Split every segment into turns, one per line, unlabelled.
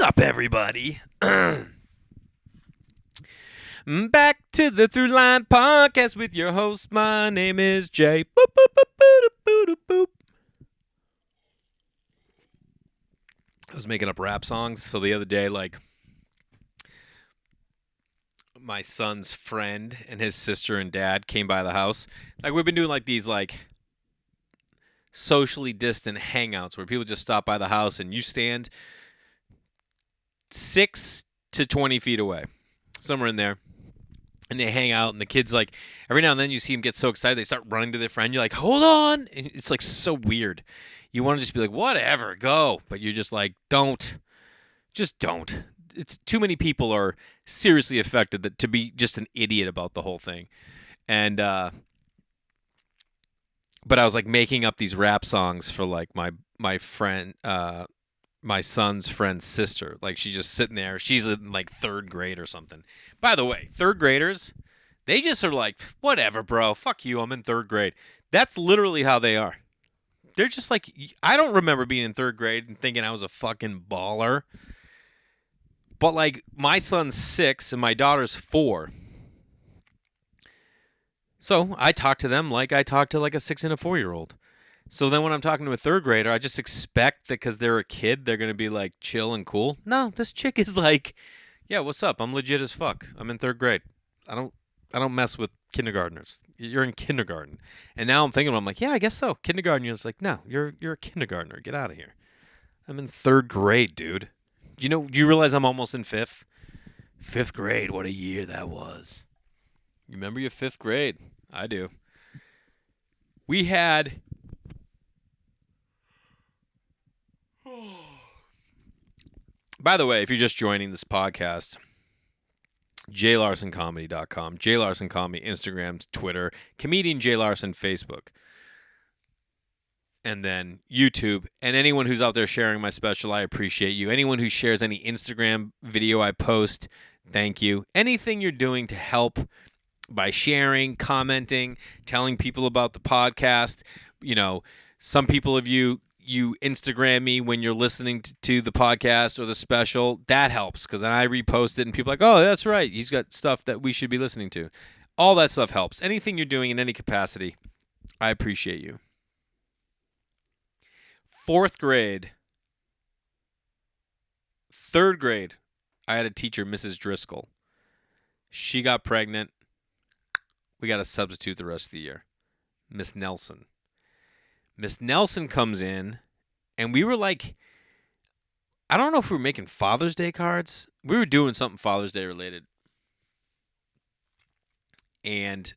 up, everybody? Back to the Thruline podcast with your host. My name is Jay. Boop, boop, boop, boop, boop, boop, boop. I was making up rap songs. So the other day, my son's friend and his sister and dad came by the house. We've been doing these socially distant hangouts where people just stop by the house and you stand 6 to 20 feet away, somewhere in there, and they hang out. And the kids, every now and then you see them get so excited they start running to their friend. You're like, hold on, and it's so weird. You want to just be like, whatever, go, but you're just like, don't. It's too many people are seriously affected to be just an idiot about the whole thing. And but I was making up these rap songs for my friend, my son's friend's sister. She's just sitting there. She's in third grade or something. By the way, third graders, they just are like, whatever, bro. Fuck you. I'm in third grade. That's literally how they are. They're just I don't remember being in third grade and thinking I was a fucking baller. But my son's 6 and my daughter's 4. So I talk to them like I talk to a 6 and a 4-year-old. So then when I'm talking to a third grader, I just expect that because they're a kid, they're going to be chill and cool. No, this chick is yeah, what's up? I'm legit as fuck. I'm in third grade. I don't mess with kindergartners. You're in kindergarten. And now I'm thinking, I'm yeah, I guess so. Kindergarten. You're just no, you're a kindergartner. Get out of here. I'm in third grade, dude. Do you realize I'm almost in fifth? Fifth grade. What a year that was. You remember your fifth grade? I do. We had... By the way, if you're just joining this podcast, JayLarsonComedy.com, Jay Larson Comedy, Instagram, Twitter, Comedian Jay Larson, Facebook, and then YouTube. And anyone who's out there sharing my special, I appreciate you. Anyone who shares any Instagram video I post, thank you. Anything you're doing to help by sharing, commenting, telling people about the podcast. Some people of you Instagram me when you're listening to the podcast or the special. That helps because then I repost it and people are like, oh, that's right. He's got stuff that we should be listening to. All that stuff helps. Anything you're doing in any capacity, I appreciate you. Fourth grade. Third grade, I had a teacher, Mrs. Driscoll. She got pregnant. We got a substitute the rest of the year. Miss Nelson. Miss Nelson comes in, and we were I don't know if we were making Father's Day cards. We were doing something Father's Day related. And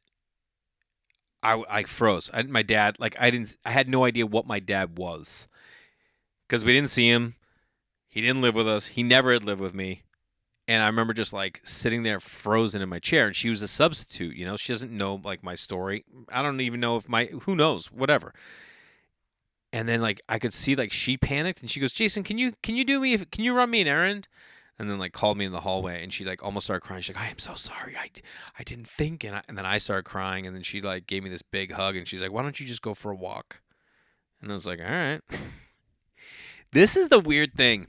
I froze. My dad, I had no idea what my dad was. Because we didn't see him. He didn't live with us. He never had lived with me. And I remember just sitting there frozen in my chair. And she was a substitute, She doesn't know my story. I don't even know if who knows, whatever. And then I could see she panicked and she goes, Jason, can you run me an errand? And then called me in the hallway and she almost started crying. She's I am so sorry. I didn't think. And then I started crying and then she gave me this big hug and she's why don't you just go for a walk? And I was all right. This is the weird thing.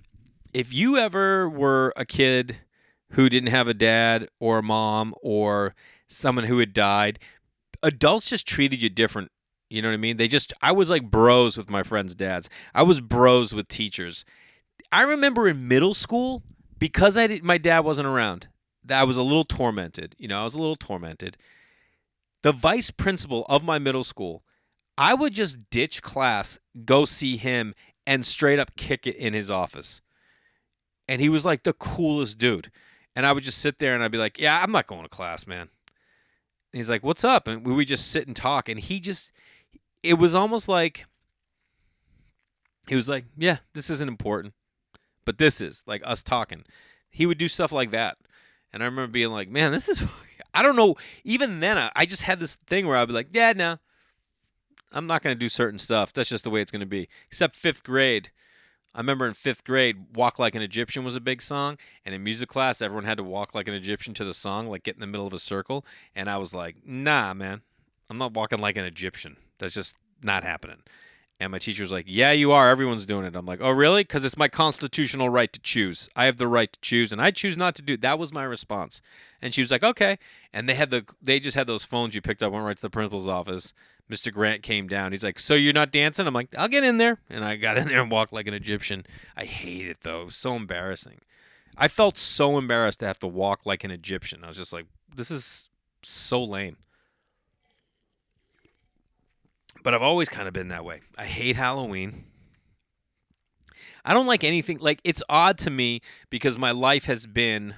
If you ever were a kid who didn't have a dad or a mom or someone who had died, adults just treated you different. You know what I mean? I was bros with my friends' dads. I was bros with teachers. I remember in middle school, because my dad wasn't around, I was a little tormented. The vice principal of my middle school, I would just ditch class, go see him, and straight up kick it in his office. And he was the coolest dude. And I would just sit there and I'd be like, yeah, I'm not going to class, man. And he's like, what's up? And we would just sit and talk. And it was almost he was like, yeah, this isn't important. But this is us talking. He would do stuff like that. And I remember being like, man, this is, I don't know. Even then, I just had this thing where I'd be like, yeah, no, I'm not going to do certain stuff. That's just the way it's going to be. Except fifth grade. I remember in fifth grade, Walk Like an Egyptian was a big song. And in music class, everyone had to walk like an Egyptian to the song, get in the middle of a circle. And I was like, nah, man, I'm not walking like an Egyptian. That's just not happening. And my teacher was like, yeah, you are. Everyone's doing it. I'm like, oh, really? Because it's my constitutional right to choose. I have the right to choose, and I choose not to do it. That was my response. And she was like, okay. And they just had those phones you picked up, went right to the principal's office. Mr. Grant came down. He's like, so you're not dancing? I'm like, I'll get in there. And I got in there and walked like an Egyptian. I hate it, though. It was so embarrassing. I felt so embarrassed to have to walk like an Egyptian. I was just like, this is so lame. But I've always kind of been that way. I hate Halloween. I don't like anything. Like, it's odd to me because my life has been,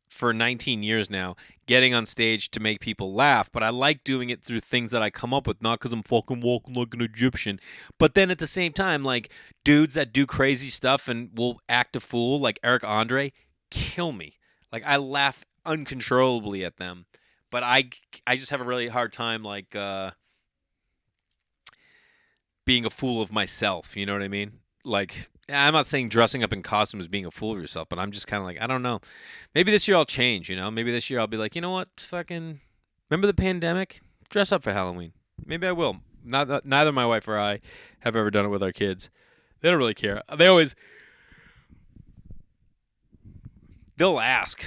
for 19 years now, getting on stage to make people laugh. But I like doing it through things that I come up with, not because I'm fucking walking like an Egyptian. But then at the same time, like, dudes that do crazy stuff and will act a fool, like Eric Andre, kill me. Like, I laugh uncontrollably at them. But I just have a really hard time, like, being a fool of myself. You know what I mean? Like, I'm not saying dressing up in costume is being a fool of yourself, but I'm just kind of like, I don't know. Maybe this year I'll change, you know? Maybe this year I'll be like, you know what? Fucking, remember the pandemic? Dress up for Halloween. Maybe I will. Neither my wife or I have ever done it with our kids. They don't really care. They'll ask,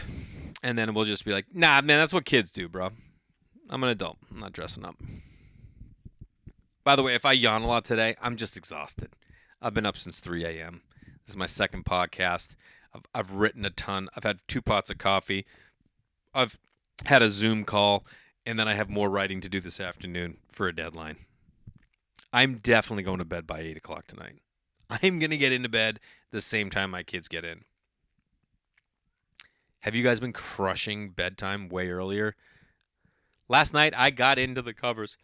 and then we'll just be like, nah, man, that's what kids do, bro. I'm an adult. I'm not dressing up. By the way, if I yawn a lot today, I'm just exhausted. I've been up since 3 a.m. This is my second podcast. I've written a ton. I've had 2 pots of coffee. I've had a Zoom call, and then I have more writing to do this afternoon for a deadline. I'm definitely going to bed by 8 o'clock tonight. I'm going to get into bed the same time my kids get in. Have you guys been crushing bedtime way earlier? Last night, I got into the covers.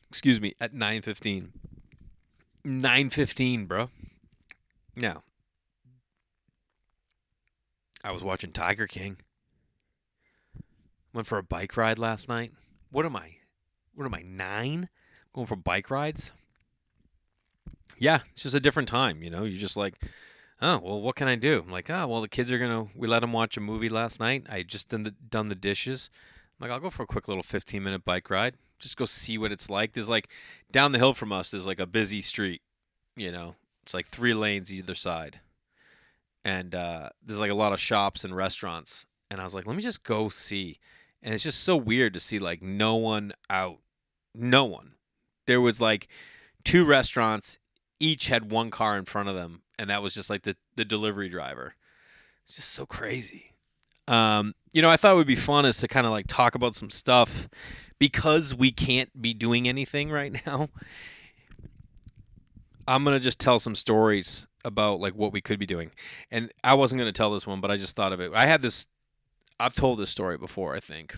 Excuse me, at 9:15. 9:15, bro. Now, I was watching Tiger King. Went for a bike ride last night. What am I? What am I, 9? Going for bike rides? Yeah, it's just a different time, you know? You're just like, oh, well, what can I do? I'm like, oh, well, the kids are going to, we let them watch a movie last night. I just done the dishes. I'm like, I'll go for a quick little 15-minute bike ride. Just go see what it's like. There's like, down the hill from us, there's like a busy street, you know? It's like 3 lanes either side. And there's like a lot of shops and restaurants. And I was like, let me just go see. And it's just so weird to see like no one out. No one. There was like 2 restaurants, each had 1 car in front of them, and that was just like the delivery driver. It's just so crazy. You know, I thought it would be fun is to kind of like talk about some stuff because we can't be doing anything right now. I'm going to just tell some stories about like what we could be doing. And I wasn't going to tell this one, but I just thought of it. I've told this story before, I think.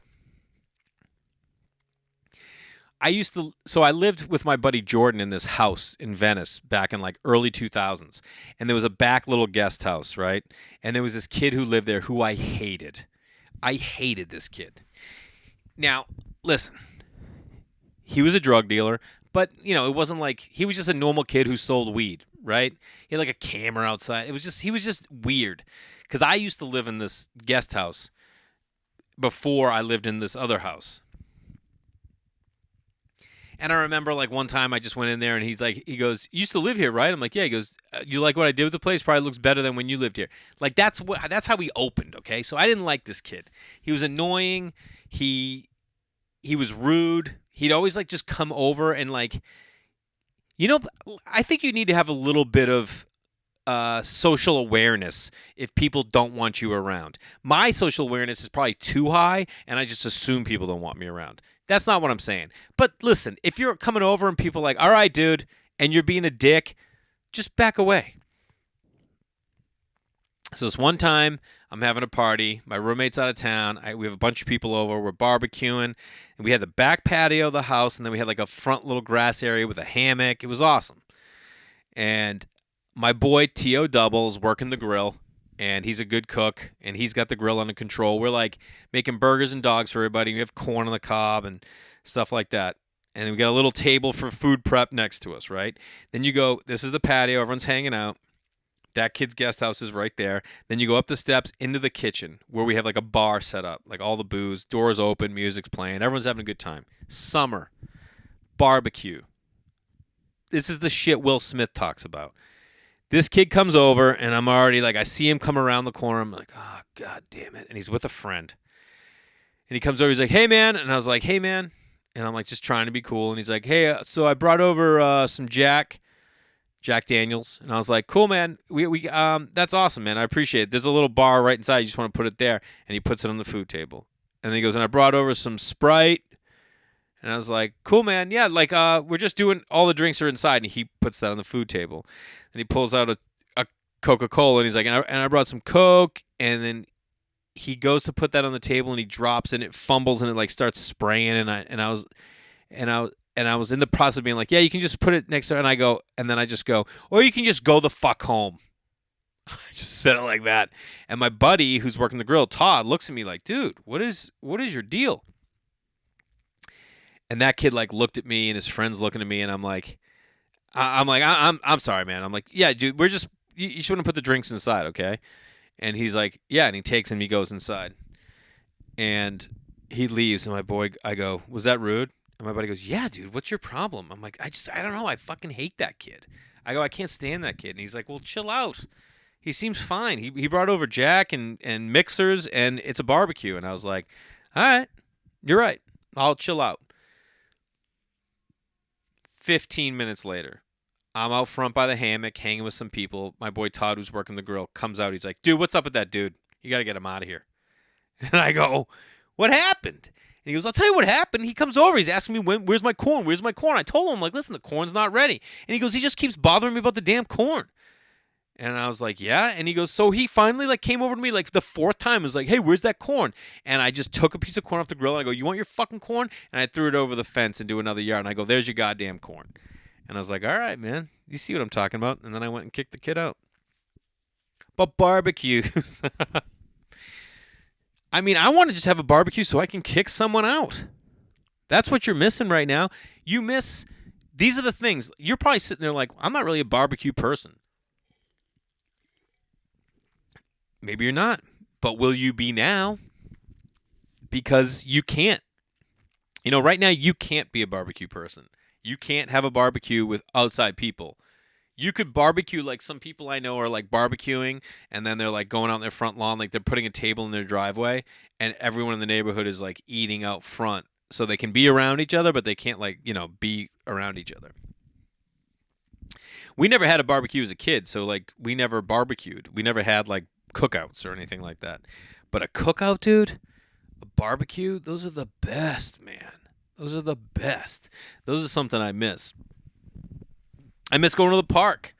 So I lived with my buddy Jordan in this house in Venice back in like early 2000s. And there was a back little guest house, right? And there was this kid who lived there who I hated. I hated this kid. Now, listen, he was a drug dealer, but, you know, it wasn't like he was just a normal kid who sold weed, right? He had like a camera outside. He was just weird. Because I used to live in this guest house before I lived in this other house. And I remember like one time I just went in there and he goes, you used to live here, right? I'm like, yeah. He goes, you like what I did with the place? Probably looks better than when you lived here. Like that's how we opened, okay? So I didn't like this kid. He was annoying. He was rude. He'd always like just come over and like, you know, I think you need to have a little bit of social awareness if people don't want you around. My social awareness is probably too high, and I just assume people don't want me around. That's not what I'm saying. But listen, if you're coming over and people are like, all right, dude, and you're being a dick, just back away. So this one time, I'm having a party. My roommate's out of town. We have a bunch of people over. We're barbecuing. And we had the back patio of the house, and then we had like a front little grass area with a hammock. It was awesome. And my boy, T.O. Doubles, working the grill. And he's a good cook, and he's got the grill under control. We're like making burgers and dogs for everybody. We have corn on the cob and stuff like that. And we got a little table for food prep next to us, right? Then you go, this is the patio. Everyone's hanging out. That kid's guest house is right there. Then you go up the steps into the kitchen where we have like a bar set up, like all the booze, doors open, music's playing. Everyone's having a good time. Summer, barbecue, this is the shit Will Smith talks about. This kid comes over, and I'm already like, I see him come around the corner. I'm like, oh, God damn it. And he's with a friend. And he comes over, he's like, hey, man. And I was like, hey, man. And I'm like, just trying to be cool. And he's like, hey, so I brought over some Jack Daniels. And I was like, cool, man. That's awesome, man. I appreciate it. There's a little bar right inside. You just want to put it there. And he puts it on the food table. And then he goes, and I brought over some Sprite. And I was like, cool, man. Yeah, like, we're just doing, all the drinks are inside. And he puts that on the food table. And he pulls out a Coca-Cola. And he's like, and I brought some Coke. And then he goes to put that on the table and he drops and it fumbles and it like starts spraying. And I was in the process of being like, yeah, you can just put it next to her. And then I just go, or you can just go the fuck home. I just said it like that. And my buddy who's working the grill, Todd, looks at me like, dude, what is your deal? And that kid like looked at me and his friends looking at me and I'm sorry, man. I'm like, yeah, dude, you shouldn't put the drinks inside, okay? And he's like, yeah, and he takes him, he goes inside. And he leaves, and I go, was that rude? And my buddy goes, yeah, dude, what's your problem? I'm like, I don't know, I fucking hate that kid. I go, I can't stand that kid. And he's like, well, chill out. He seems fine. He brought over Jack and mixers, and it's a barbecue. And I was like, all right, you're right. I'll chill out. 15 minutes later, I'm out front by the hammock hanging with some people. My boy Todd, who's working the grill, comes out. He's like, dude, what's up with that dude? You got to get him out of here. And I go, what happened? And he goes, I'll tell you what happened. He comes over. He's asking me, where's my corn? Where's my corn? I told him, like, listen, the corn's not ready. And he goes, he just keeps bothering me about the damn corn. And I was like, yeah. And he goes, so he finally like came over to me like the fourth time. Was like, hey, where's that corn? And I just took a piece of corn off the grill. And I go, you want your fucking corn? And I threw it over the fence into another yard. And I go, there's your goddamn corn. And I was like, all right, man. You see what I'm talking about? And then I went and kicked the kid out. But barbecues. I mean, I want to just have a barbecue so I can kick someone out. That's what you're missing right now. These are the things. You're probably sitting there like, I'm not really a barbecue person. Maybe you're not. But will you be now? Because you can't. You know, right now you can't be a barbecue person. You can't have a barbecue with outside people. You could barbecue like some people I know are like barbecuing and then they're like going out in their front lawn, like they're putting a table in their driveway and everyone in the neighborhood is like eating out front so they can be around each other, but they can't like, be around each other. We never had a barbecue as a kid, so like we never barbecued. We never had like cookouts or anything like that. But a cookout, dude, a barbecue, those are the best, man. Those are the best. Those are something I miss. I miss going to the park.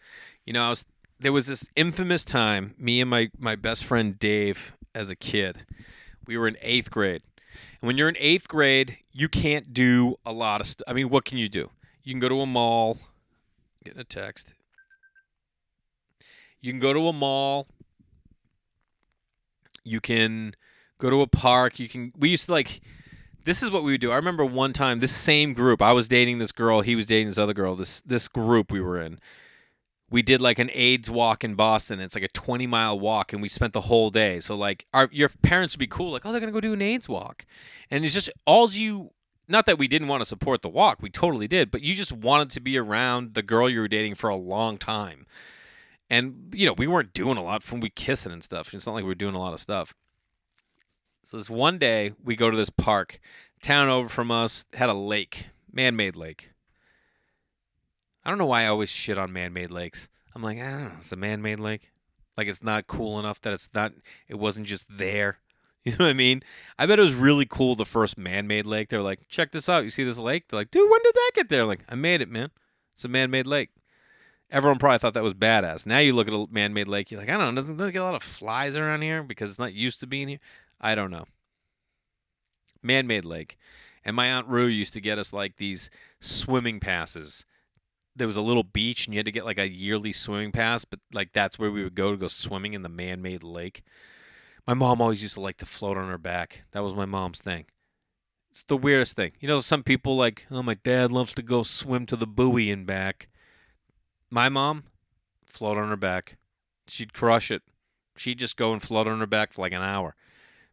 There was this infamous time, me and my best friend Dave as a kid. We were in 8th grade. And when you're in 8th grade, you can't do a lot of stuff. I mean, what can you do? You can go to a mall. Getting a text. You can go to a mall. You can go to a park. We used to like, this is what we would do. I remember one time, this same group, I was dating this girl, he was dating this other girl, this group we were in. We did like an AIDS walk in Boston. It's like a 20-mile walk, and we spent the whole day. So like your parents would be cool, like, oh, they're going to go do an AIDS walk. And it's just not that we didn't want to support the walk, we totally did, but you just wanted to be around the girl you were dating for a long time. And, we weren't doing a lot from we kissing and stuff. It's not like we were doing a lot of stuff. So this one day, we go to this park. Town over from us had a lake, man-made lake. I don't know why I always shit on man-made lakes. I'm like, I don't know, it's a man-made lake. Like it's not cool enough that it wasn't just there. You know what I mean? I bet it was really cool, the first man-made lake. They're like, check this out. You see this lake? They're like, dude, when did that get there? I'm like, I made it, man. It's a man-made lake. Everyone probably thought that was badass. Now you look at a man-made lake, you're like, I don't know, doesn't there get a lot of flies around here because it's not used to being here? I don't know. Man-made lake. And my Aunt Rue used to get us like these swimming passes. There was a little beach and you had to get like a yearly swimming pass, but like that's where we would go to go swimming in the man-made lake. My mom always used to like to float on her back. That was my mom's thing. It's the weirdest thing. Some people like, oh, my dad loves to go swim to the buoy and back. My mom, float on her back. She'd crush it. She'd just go and float on her back for like an hour.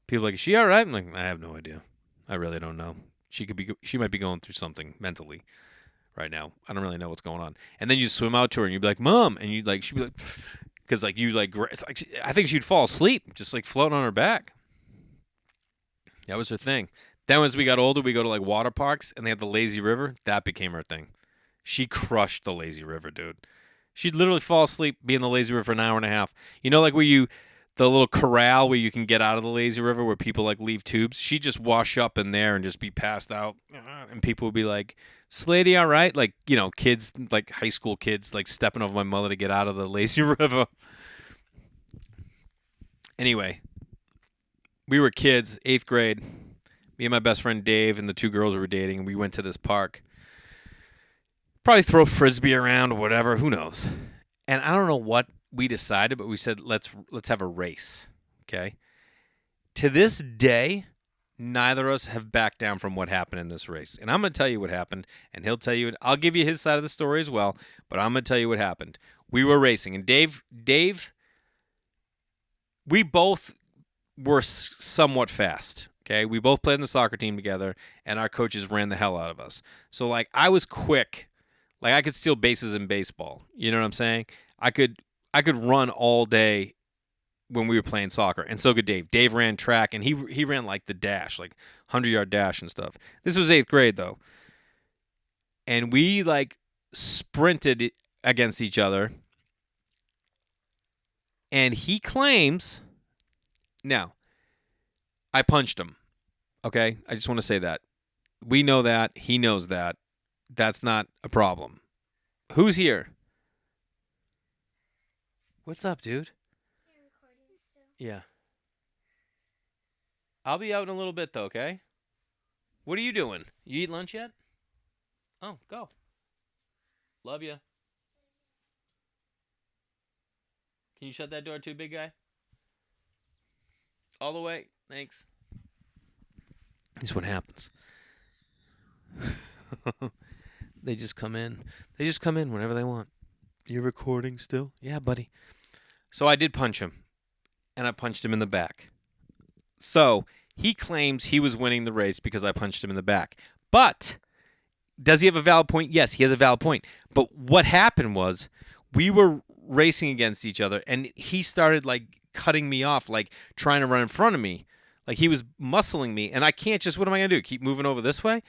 People are like, is she all right? I'm like, I have no idea. I really don't know. She might be going through something mentally right now. I don't really know what's going on. And then you swim out to her and you'd be like, Mom. And she'd be like, because like you like, it's like, I think she'd fall asleep, just like floating on her back. That was her thing. Then as we got older, we go to like water parks and they had the lazy river. That became her thing. She crushed the lazy river, dude. She'd literally fall asleep, be in the lazy river for an hour and a half. You know, like the little corral where you can get out of the lazy river where people like leave tubes. She'd just wash up in there and just be passed out. And people would be like, Slady, all right? Like, you know, kids, like high school kids, like stepping over my mother to get out of the lazy river. Anyway, we were kids, 8th grade. Me and my best friend Dave and the 2 girls we were dating, and we went to this park. Probably throw frisbee around or whatever, who knows. And I don't know what we decided, but we said let's have a race. Okay? To this day, neither of us have backed down from what happened in this race. And I'm going to tell you what happened, and he'll tell you I'll give you his side of the story as well, but I'm going to tell you what happened. We were racing, and Dave, we both were somewhat fast. Okay, we both played in the soccer team together, and our coaches ran the hell out of us. So, like, I was quick. Like, I could steal bases in baseball. You know what I'm saying? I could run all day when we were playing soccer, and so could Dave. Dave ran track, and he ran, like, the dash, like 100-yard dash and stuff. This was 8th grade, though. And we, like, sprinted against each other, and he claims... Now... I punched him, okay? I just want to say that. We know that. He knows that. That's not a problem. Who's here? What's up, dude? You're recording still? Yeah. I'll be out in a little bit, though, okay? What are you doing? You eat lunch yet? Oh, go. Love you. Can you shut that door too, big guy? All the way. Thanks. This is what happens. They just come in. They just come in whenever they want. You're recording still? Yeah, buddy. So I did punch him. And I punched him in the back. So he claims he was winning the race because I punched him in the back. But does he have a valid point? Yes, he has a valid point. But what happened was we were racing against each other. And he started like cutting me off, like trying to run in front of me. Like he was muscling me, and I can't just, what am I going to do? Keep moving over this way?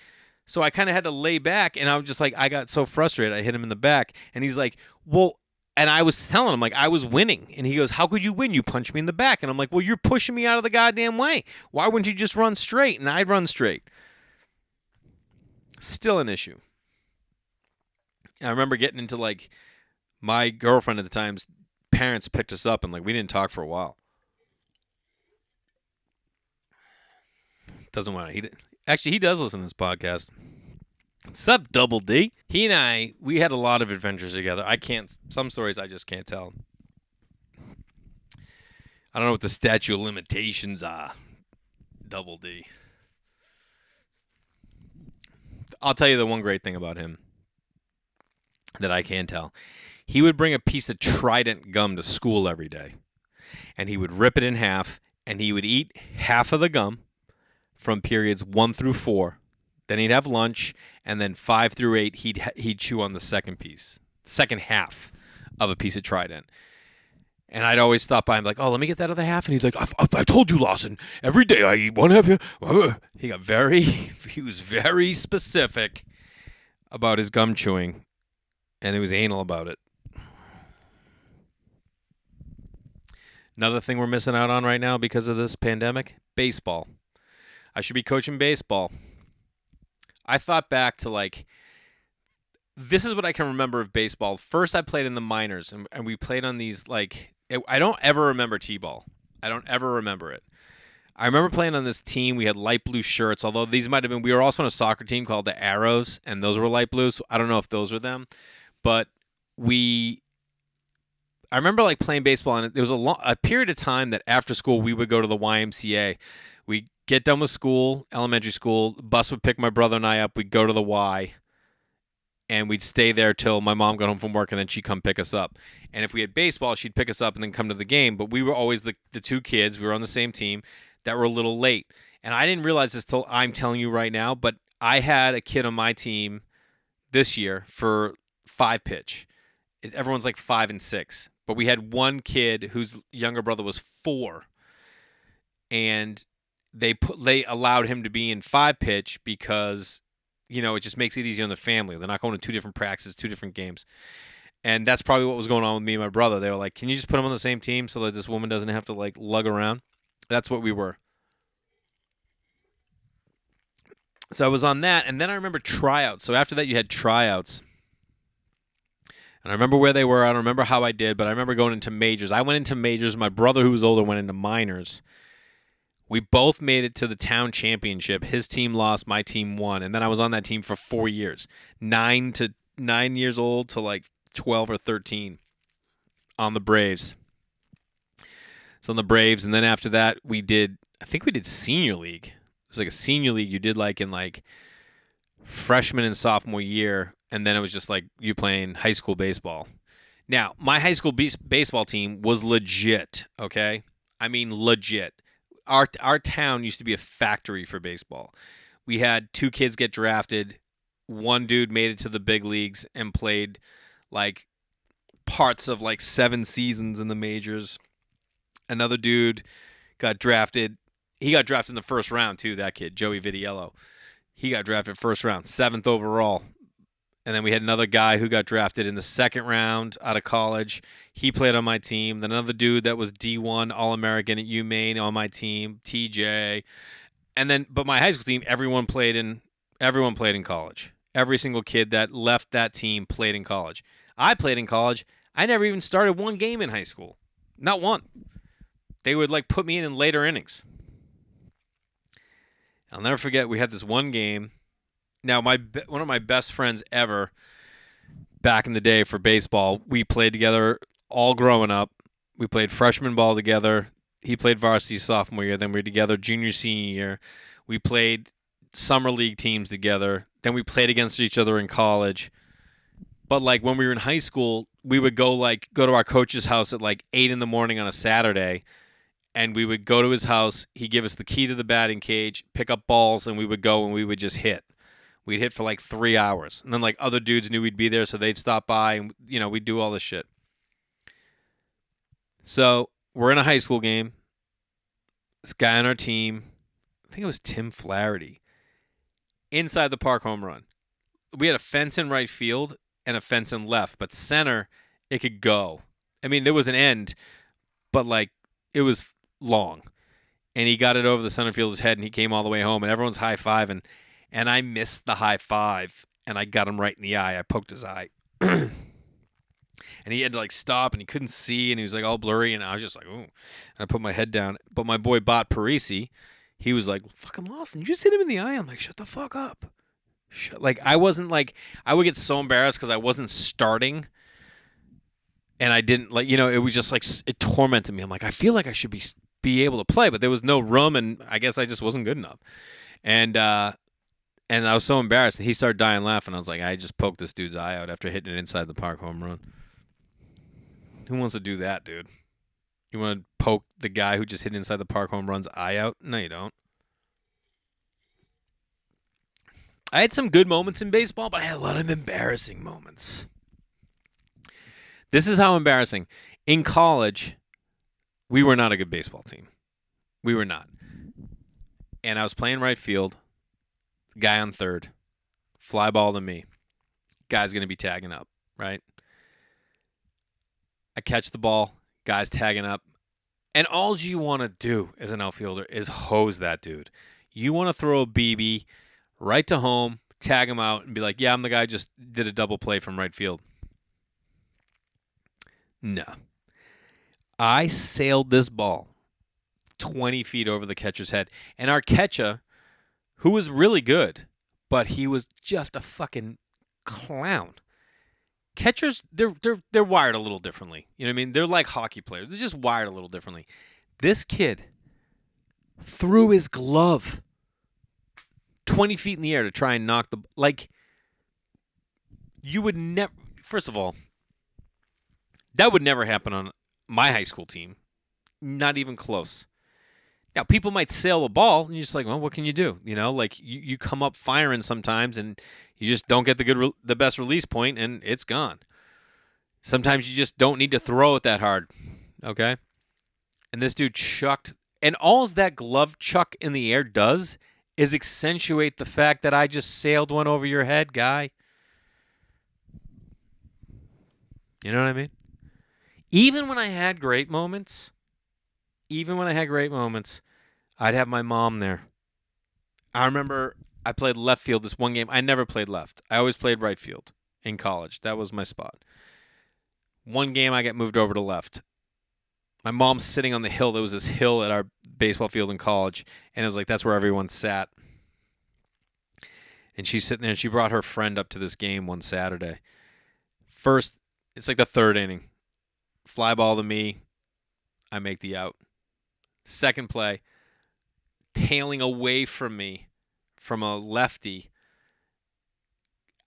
So I kind of had to lay back, and I was just like, I got so frustrated. I hit him in the back, and he's like, well, and I was telling him, like, I was winning. And he goes, how could you win? You punched me in the back. And I'm like, well, you're pushing me out of the goddamn way. Why wouldn't you just run straight? And I'd run straight. Still an issue. I remember getting into, like, my girlfriend at the time's parents picked us up, and, like, we didn't talk for a while. Doesn't want to. Actually, he does listen to this podcast. Sup, Double D? He and we had a lot of adventures together. Some stories I just can't tell. I don't know what the statute of limitations are. Double D. I'll tell you the one great thing about him that I can tell. He would bring a piece of Trident gum to school every day. And he would rip it in half, and he would eat half of the gum from periods 1 through 4. Then he'd have lunch, and then 5 through 8, he'd chew on the second half of a piece of Trident. And I'd always stop by and be like, oh, let me get that other half. And he's like, I told you, Lawson, every day I eat one half. He was very specific about his gum chewing, and he was anal about it. Another thing we're missing out on right now because of this pandemic, baseball. I should be coaching baseball. I thought back to, like, this is what I can remember of baseball. First, I played in the minors, and we played on these, like, I don't ever remember T-ball. I don't ever remember it. I remember playing on this team. We had light blue shirts, although these might have been, we were also on a soccer team called the Arrows, and those were light blue, so I don't know if those were them. But I remember, like, playing baseball, and there was a period of time that after school we would go to the YMCA. We get done with school, elementary school, the bus would pick my brother and I up, we'd go to the Y, and we'd stay there till my mom got home from work, and then she'd come pick us up. And if we had baseball, she'd pick us up and then come to the game, but we were always the two kids, we were on the same team, that were a little late. And I didn't realize this till I'm telling you right now, but I had a kid on my team this year for 5 pitch. Everyone's like 5 and 6, but we had one kid whose younger brother was 4, and they allowed him to be in 5 pitch because it just makes it easier on the family. They're not going to 2 different practices, 2 different games. And that's probably what was going on with me and my brother. They were like, "Can you just put him on the same team so that this woman doesn't have to like lug around?" That's what we were. So I was on that, and then I remember tryouts. So after that, you had tryouts, and I remember where they were. I don't remember how I did, but I remember going into majors. I went into majors. My brother, who was older, went into minors. We both made it to the town championship. His team lost, my team won, and then I was on that team for 4 years, 9 years old to like 12 or 13, on the Braves. So on the Braves, and then after that, I think we did senior league. It was like a senior league you did like in like freshman and sophomore year, and then it was just like you playing high school baseball. Now, my high school baseball team was legit, okay? I mean legit. Our town used to be a factory for baseball. We had 2 kids get drafted. One dude made it to the big leagues and played like parts of like 7 seasons in the majors. Another dude got drafted. He got drafted in the first round too, that kid, Joey Vitiello. He got drafted first round, 7th overall. And then we had another guy who got drafted in the second round out of college. He played on my team. Then another dude that was D1 All-American at UMaine on my team, TJ. But my high school team, everyone played in college. Every single kid that left that team played in college. I played in college. I never even started one game in high school. Not one. They would like put me in later innings. I'll never forget, we had this one game. Now, one of my best friends ever back in the day for baseball, we played together all growing up. We played freshman ball together. He played varsity sophomore year. Then we were together junior, senior year. We played summer league teams together. Then we played against each other in college. But like when we were in high school, we would go to our coach's house at like 8 in the morning on a Saturday, and we would go to his house. He'd give us the key to the batting cage, pick up balls, and we would go and we would just hit. We'd hit for like 3 hours. And then like other dudes knew we'd be there, so they'd stop by and we'd do all this shit. So we're in a high school game. This guy on our team, I think it was Tim Flaherty, inside the park home run. We had a fence in right field and a fence in left, but center, it could go. I mean, there was an end, but like it was long. And he got it over the center fielder's head, and he came all the way home, and everyone's high-fiving. And I missed the high five, and I got him right in the eye. I poked his eye. And he had to like stop, and he couldn't see, and he was like all blurry, and I was just like, ooh. And I put my head down. But my boy Bot Parisi, he was like, fucking Lawson, you just hit him in the eye. I'm like, shut the fuck up. Like, I wasn't like, I would get so embarrassed because I wasn't starting, and I didn't like, it was just like, it tormented me. I'm like, I feel like I should be able to play, but there was no room, and I guess I just wasn't good enough. And I was so embarrassed that he started dying laughing. I was like, I just poked this dude's eye out after hitting it inside the park home run. Who wants to do that, dude? You want to poke the guy who just hit inside the park home run's eye out? No, you don't. I had some good moments in baseball, but I had a lot of embarrassing moments. This is how embarrassing. In college, we were not a good baseball team. We were not. And I was playing right field. Guy on third. Fly ball to me. Guy's going to be tagging up, right? I catch the ball. Guy's tagging up. And all you want to do as an outfielder is hose that dude. You want to throw a BB right to home, tag him out, and be like, yeah, I'm the guy who just did a double play from right field. No. I sailed this ball 20 feet over the catcher's head. And our catcher, who was really good, but he was just a fucking clown. Catchers, they're wired a little differently. You know what I mean? They're like hockey players. They're just wired a little differently. This kid threw his glove 20 feet in the air to try and knock the... Like, you would never... First of all, that would never happen on my high school team. Not even close. Now, people might sail a ball, and you're just like, well, what can you do? Like you come up firing sometimes, and you just don't get the best release point, and it's gone. Sometimes you just don't need to throw it that hard, okay? And this dude chucked, and all that glove chuck in the air does is accentuate the fact that I just sailed one over your head, guy. You know what I mean? Even when I had great moments, I'd have my mom there. I remember I played left field this one game. I never played left. I always played right field in college. That was my spot. One game I get moved over to left. My mom's sitting on the hill. There was this hill at our baseball field in college, and it was like that's where everyone sat. And she's sitting there, and she brought her friend up to this game one Saturday. First, it's like the third inning. Fly ball to me. I make the out. Second play, tailing away from me from a lefty.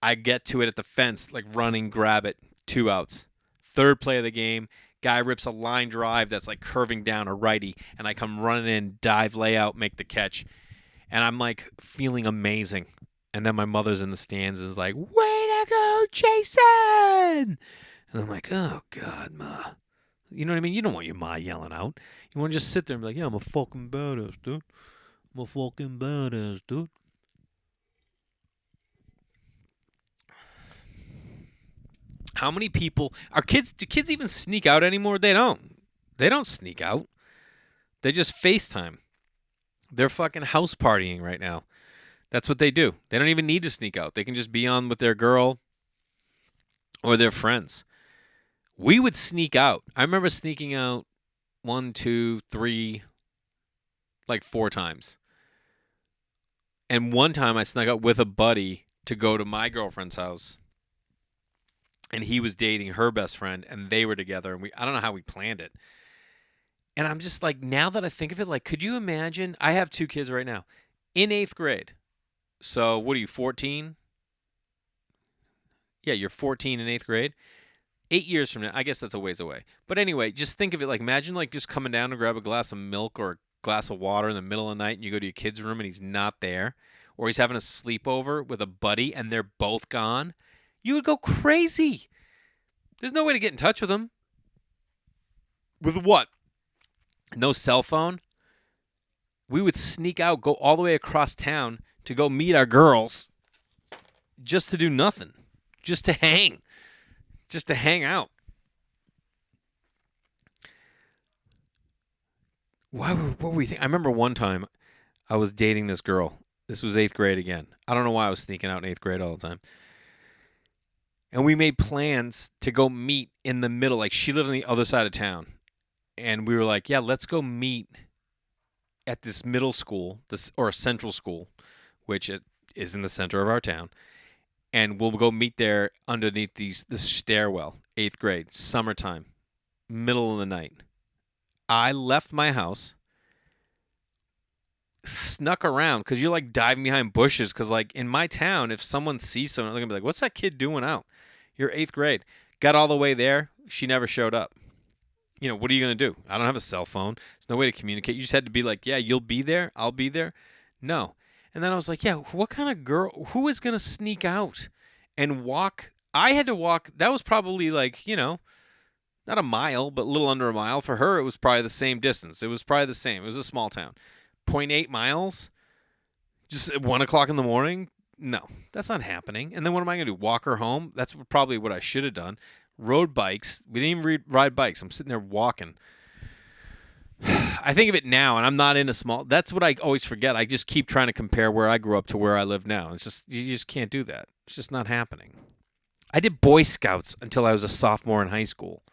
I get to it at the fence, like running, grab it, 2 outs. Third play of the game, guy rips a line drive that's like curving down a righty, and I come running in, dive, lay out, make the catch. And I'm like feeling amazing. And then my mother's in the stands and is like, way to go, Jason! And I'm like, oh, God, Ma. You know what I mean? You don't want your ma yelling out. You want to just sit there and be like, yeah, I'm a fucking badass, dude. I'm a fucking badass, dude. How many people do kids even sneak out anymore? They don't. They don't sneak out. They just FaceTime. They're fucking house partying right now. That's what they do. They don't even need to sneak out. They can just be on with their girl or their friends. We would sneak out. I remember sneaking out 1, 2, 3, like 4 times. And one time I snuck out with a buddy to go to my girlfriend's house. And he was dating her best friend, and they were together. And I don't know how we planned it. And I'm just like, now that I think of it, like, could you imagine? I have 2 kids right now in 8th grade. So what are you, 14? Yeah, you're 14 in 8th grade. 8 years from now, I guess that's a ways away. But anyway, just think of it like, imagine like just coming down to grab a glass of milk or a glass of water in the middle of the night, and you go to your kid's room and he's not there. Or he's having a sleepover with a buddy and they're both gone. You would go crazy. There's no way to get in touch with him. With what? No cell phone? We would sneak out, go all the way across town to go meet our girls just to do nothing. Just to hang. Just to hang out. What were we thinking? I remember one time I was dating this girl. This was 8th grade again. I don't know why I was sneaking out in 8th grade all the time. And we made plans to go meet in the middle. Like, she lived on the other side of town. And we were like, yeah, let's go meet at this middle school, or a central school, which is in the center of our town. And we'll go meet there underneath this stairwell, 8th grade, summertime, middle of the night. I left my house, snuck around, because you're like diving behind bushes. Because like in my town, if someone sees someone, they're going to be like, what's that kid doing out? You're 8th grade. Got all the way there. She never showed up. You know, what are you going to do? I don't have a cell phone. There's no way to communicate. You just had to be like, yeah, you'll be there. I'll be there. No. And then I was like, yeah, what kind of girl, who is going to sneak out and walk? I had to walk. That was probably like, not a mile, but a little under a mile. For her, it was probably the same distance. It was probably the same. It was a small town. 0.8 miles? Just at 1 o'clock in the morning? No, that's not happening. And then what am I going to do? Walk her home? That's probably what I should have done. Rode bikes. We didn't even ride bikes. I'm sitting there walking. I think of it now, and I'm not in a small. That's what I always forget. I just keep trying to compare where I grew up to where I live now. It's just, you just can't do that. It's just not happening. I did Boy Scouts until I was a sophomore in high school.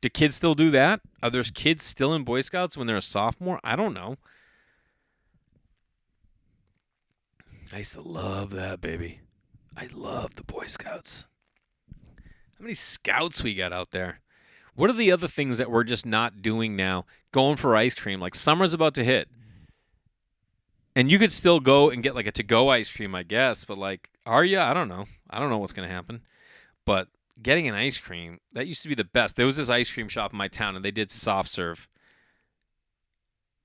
Do kids still do that? Are there kids still in Boy Scouts when they're a sophomore? I don't know. I used to love that, baby. I love the Boy Scouts. How many scouts we got out there? What are the other things that we're just not doing now? Going for ice cream. Like, summer's about to hit. And you could still go and get like a to-go ice cream, I guess. But like, are you? I don't know. I don't know what's going to happen. But getting an ice cream, that used to be the best. There was this ice cream shop in my town, and they did soft serve.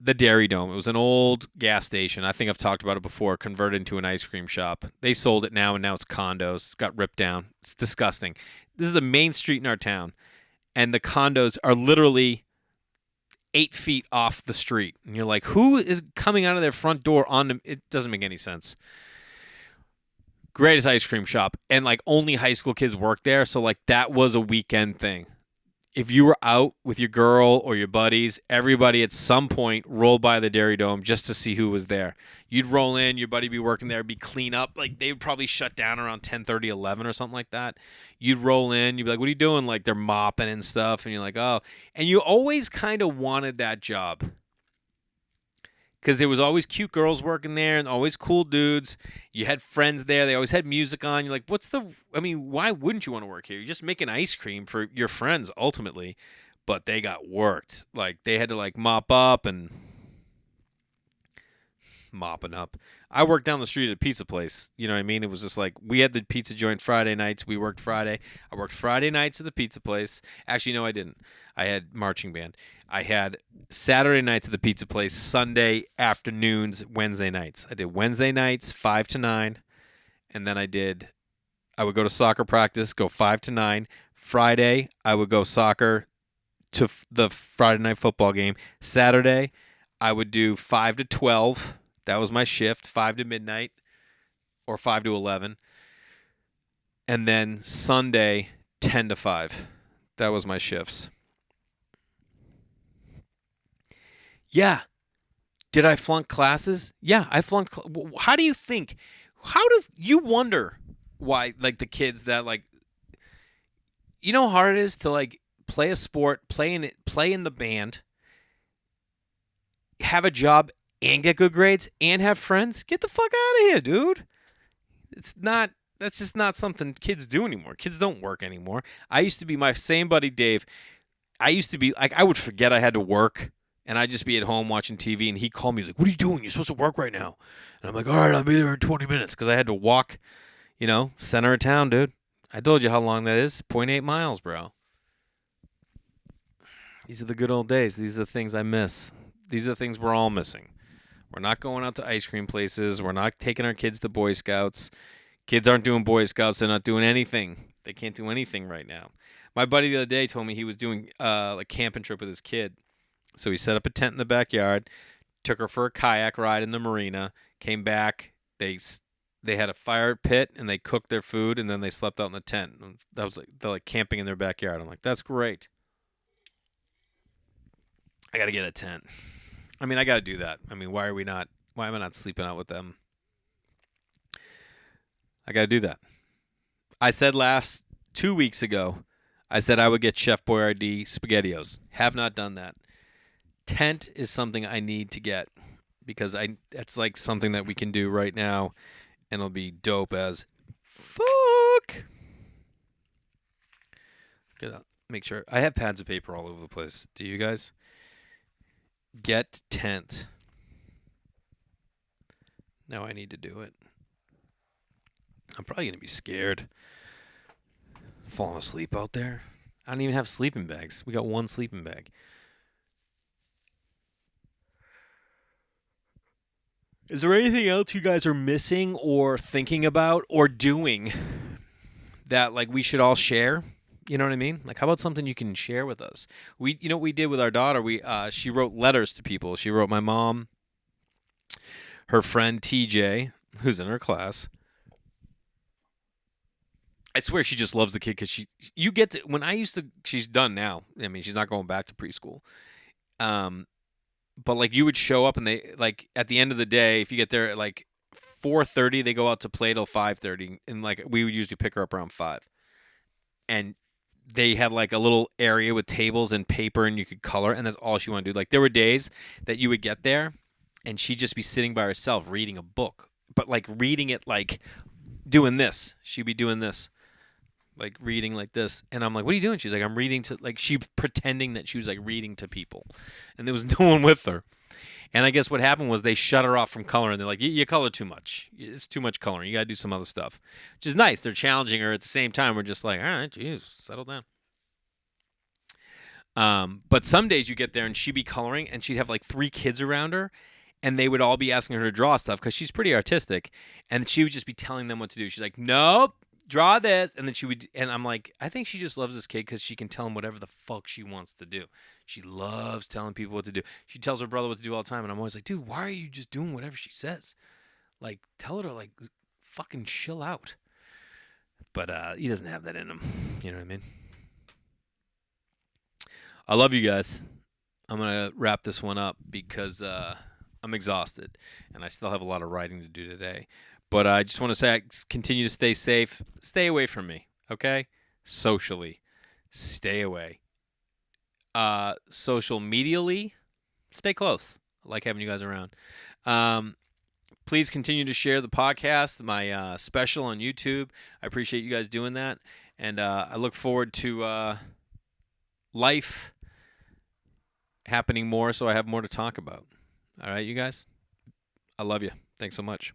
The Dairy Dome. It was an old gas station. I think I've talked about it before. Converted into an ice cream shop. They sold it now, and now it's condos. It got ripped down. It's disgusting. This is the main street in our town, and the condos are literally 8 feet off the street. And you're like, who is coming out of their front door on them? It doesn't make any sense. Greatest ice cream shop, and like only high school kids work there. So like that was a weekend thing. If you were out with your girl or your buddies, everybody at some point rolled by the Dairy Dome just to see who was there. You'd roll in, your buddy be working there, be clean up. Like they would probably shut down around 10:30, 11 or something like that. You'd roll in, you'd be like, what are you doing? Like they're mopping and stuff. And you're like, oh. And you always kind of wanted that job. Because there was always cute girls working there and always cool dudes. You had friends there. They always had music on. You're like, why wouldn't you want to work here? You're just making ice cream for your friends ultimately. But they got worked. Like, they had to, like, mop up and mopping up. I worked down the street at a pizza place. You know what I mean? It was just like, we had the pizza joint Friday nights. We worked Friday. I worked Friday nights at the pizza place. Actually, no, I didn't. I had marching band. I had Saturday nights at the pizza place, Sunday afternoons, Wednesday nights. I did Wednesday nights, 5 to 9. And then I would go to soccer practice, go 5 to 9. Friday, I would go soccer to the Friday night football game. Saturday, I would do 5 to 12. That was my shift, 5 to midnight or 5 to 11. And then Sunday, 10 to 5. That was my shifts. Yeah. Did I flunk classes? Yeah, I flunked. How do you think? How do you wonder why, like, the kids that, like, you know how hard it is to, like, play a sport, play in the band, have a job, and get good grades, and have friends? Get the fuck out of here, dude. That's just not something kids do anymore. Kids don't work anymore. I used to be my same buddy, Dave. I used to be, like, I would forget I had to work. And I'd just be at home watching TV, and he'd call me. He's like, what are you doing? You're supposed to work right now. And I'm like, all right, I'll be there in 20 minutes because I had to walk, center of town, dude. I told you how long that is. 0.8 miles, bro. These are the good old days. These are the things I miss. These are the things we're all missing. We're not going out to ice cream places. We're not taking our kids to Boy Scouts. Kids aren't doing Boy Scouts. They're not doing anything. They can't do anything right now. My buddy the other day told me he was doing a camping trip with his kid. So he set up a tent in the backyard, took her for a kayak ride in the marina, came back. They had a fire pit, and they cooked their food, and then they slept out in the tent. And that was like, they're like camping in their backyard. I'm like, that's great. I got to get a tent. I mean, I got to do that. I mean, why am I not sleeping out with them? I got to do that. I said 2 weeks ago, I said I would get Chef Boyardee SpaghettiOs. Have not done that. Tent is something I need to get because that's like something that we can do right now, and it'll be dope as fuck. Gotta make sure I have pads of paper all over the place. Do you guys? Get tent. Now I need to do it. I'm probably gonna be scared. Falling asleep out there. I don't even have sleeping bags. We got one sleeping bag. Is there anything else you guys are missing or thinking about or doing that, like, we should all share? You know what I mean? Like, how about something you can share with us? What we did with our daughter? She wrote letters to people. She wrote my mom, her friend TJ, who's in her class. I swear she just loves the kid because she's done now. I mean, she's not going back to preschool. But, like, you would show up, and they, like, at the end of the day, if you get there at, like, 4:30, they go out to play till 5:30, and, like, we would usually pick her up around 5. And they had, like, a little area with tables and paper, and you could color, and that's all she wanted to do. Like, there were days that you would get there, and she'd just be sitting by herself reading a book. But, like, reading it, like, doing this. She'd be doing this. Like, reading like this. And I'm like, what are you doing? She's like, I'm reading to, like, she pretending that she was, like, reading to people. And there was no one with her. And I guess what happened was they shut her off from coloring. They're like, you color too much. It's too much coloring. You got to do some other stuff. Which is nice. They're challenging her. At the same time, we're just like, all right, geez, settle down. But some days you get there and she'd be coloring and she'd have like 3 kids around her, and they would all be asking her to draw stuff because she's pretty artistic, and she would just be telling them what to do. She's like, "Nope, draw this," and then she would, and I'm like, I think she just loves this kid because she can tell him whatever the fuck she wants to do. She loves telling people what to do. She tells her brother what to do all the time, and I'm always like, dude, why are you just doing whatever she says? Like, tell her to like fucking chill out. But he doesn't have that in him. You know what I mean? I love you guys. I'm gonna wrap this one up because I'm exhausted and I still have a lot of writing to do today. But I just want to say, continue to stay safe. Stay away from me, okay? Socially, stay away. Social medially, stay close. I like having you guys around. Please continue to share the podcast, my special on YouTube. I appreciate you guys doing that, and I look forward to life happening more, so I have more to talk about. All right, you guys. I love you. Thanks so much.